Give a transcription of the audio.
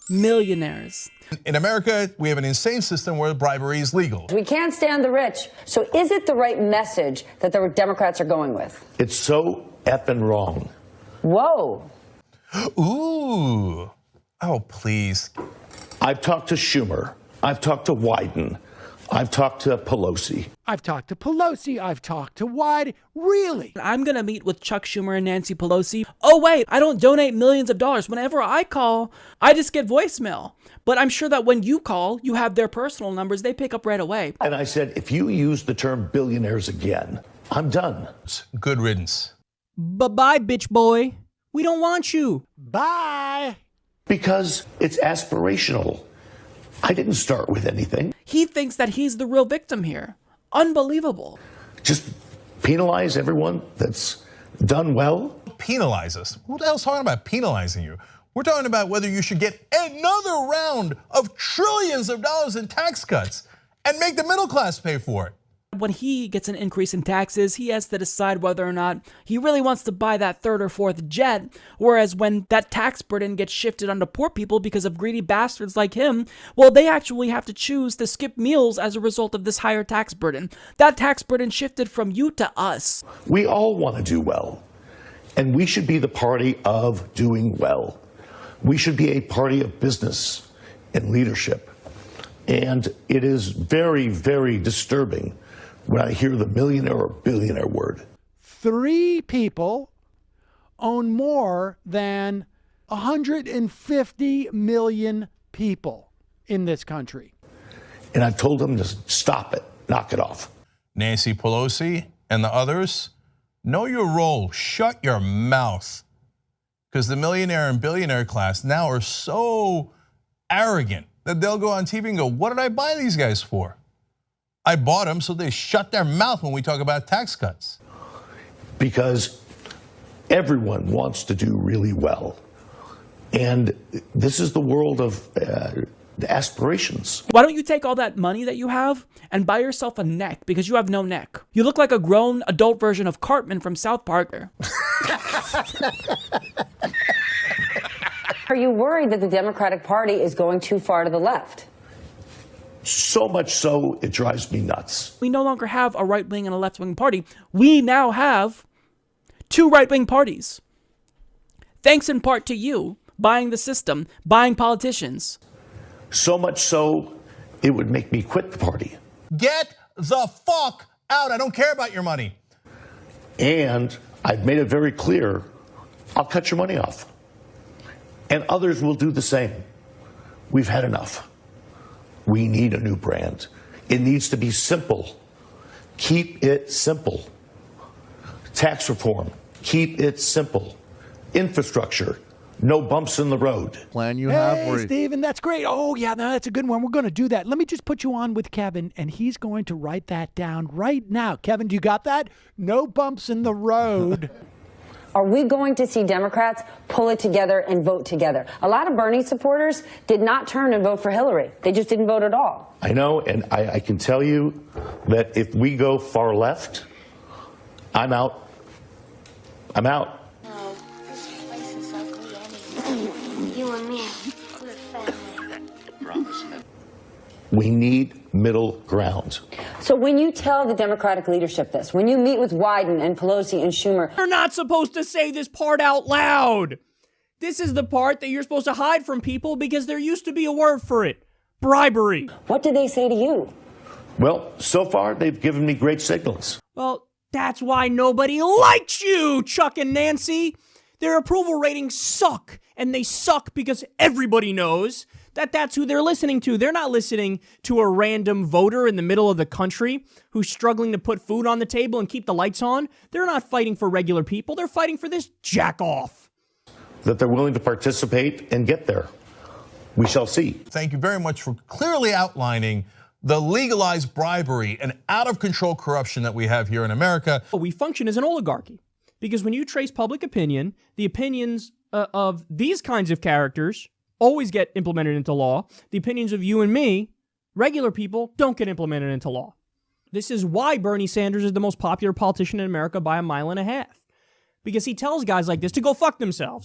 millionaires. In America, we have an insane system where bribery is legal. We can't stand the rich. So is it the right message that the Democrats are going with? It's so effing wrong. Whoa. Ooh. Oh, please. I've talked to Schumer. I've talked to Wyden. I've talked to Pelosi. I've talked to Pelosi. I've talked to Wyden. Really? I'm going to meet with Chuck Schumer and Nancy Pelosi. Oh, wait, I don't donate millions of dollars. Whenever I call, I just get voicemail. But I'm sure that when you call, you have their personal numbers. They pick up right away. And I said, if you use the term billionaires again, I'm done. Good riddance. Bye-bye, bitch boy. We don't want you. Bye. Because it's aspirational. I didn't start with anything. He thinks that he's the real victim here. Unbelievable. Just penalize everyone that's done well. Penalize us. Who the hell's talking about penalizing you? We're talking about whether you should get another round of trillions of dollars in tax cuts and make the middle class pay for it. When he gets an increase in taxes, he has to decide whether or not he really wants to buy that third or fourth jet. Whereas when that tax burden gets shifted onto poor people because of greedy bastards like him, well, they actually have to choose to skip meals as a result of this higher tax burden. That tax burden shifted from you to us. We all want to do well. And we should be the party of doing well. We should be a party of business and leadership. And it is very, very disturbing when I hear the millionaire or billionaire word. 3 people own more than 150 million people in this country. And I've told them to stop it, knock it off. Nancy Pelosi and the others, know your role, shut your mouth. Because the millionaire and billionaire class now are so arrogant that they'll go on TV and go, what did I buy these guys for? I bought them so they shut their mouth when we talk about tax cuts. Because everyone wants to do really well. And this is the world of aspirations. Why don't you take all that money that you have and buy yourself a neck, because you have no neck. You look like a grown adult version of Cartman from South Park. Are you worried that the Democratic Party is going too far to the left? So much so, it drives me nuts. We no longer have a right-wing and a left-wing party. We now have 2 right-wing parties. Thanks in part to you buying the system, buying politicians. So much so, it would make me quit the party. Get the fuck out. I don't care about your money. And I've made it very clear, I'll cut your money off. And others will do the same. We've had enough. We need a new brand. It needs to be simple. Keep it simple. Tax reform, keep it simple. Infrastructure, no bumps in the road. Plan you have? Hey, Stephen, that's great. Oh, yeah, no, that's a good one. We're going to do that. Let me just put you on with Kevin, and he's going to write that down right now. Kevin, do you got that? No bumps in the road. Are we going to see Democrats pull it together and vote together? A lot of Bernie supporters did not turn and vote for Hillary. They just didn't vote at all. I know, and I can tell you that if we go far left, I'm out. I'm out. No, this place is ugly anyway. You and me, we're family. Promise. We need middle ground. So when you tell the Democratic leadership this, when you meet with Wyden and Pelosi and Schumer, You're not supposed to say this part out loud. This is the part that you're supposed to hide from people because there used to be a word for it. Bribery. what did they say to you? Well, so far, they've given me great signals. Well, that's why nobody likes you, Chuck and Nancy. Their approval ratings suck, and they suck because everybody knows that that's who they're listening to. They're not listening to a random voter in the middle of the country who's struggling to put food on the table and keep the lights on. They're not fighting for regular people. They're fighting for this jack-off. That they're willing to participate and get there. We shall see. Thank you very much for clearly outlining the legalized bribery and out-of-control corruption that we have here in America. We function as an oligarchy because when you trace public opinion, the opinions of these kinds of characters always get implemented into law. The opinions of you and me, regular people, don't get implemented into law. This is why Bernie Sanders is the most popular politician in America by a mile and a half. Because he tells guys like this to go fuck themselves.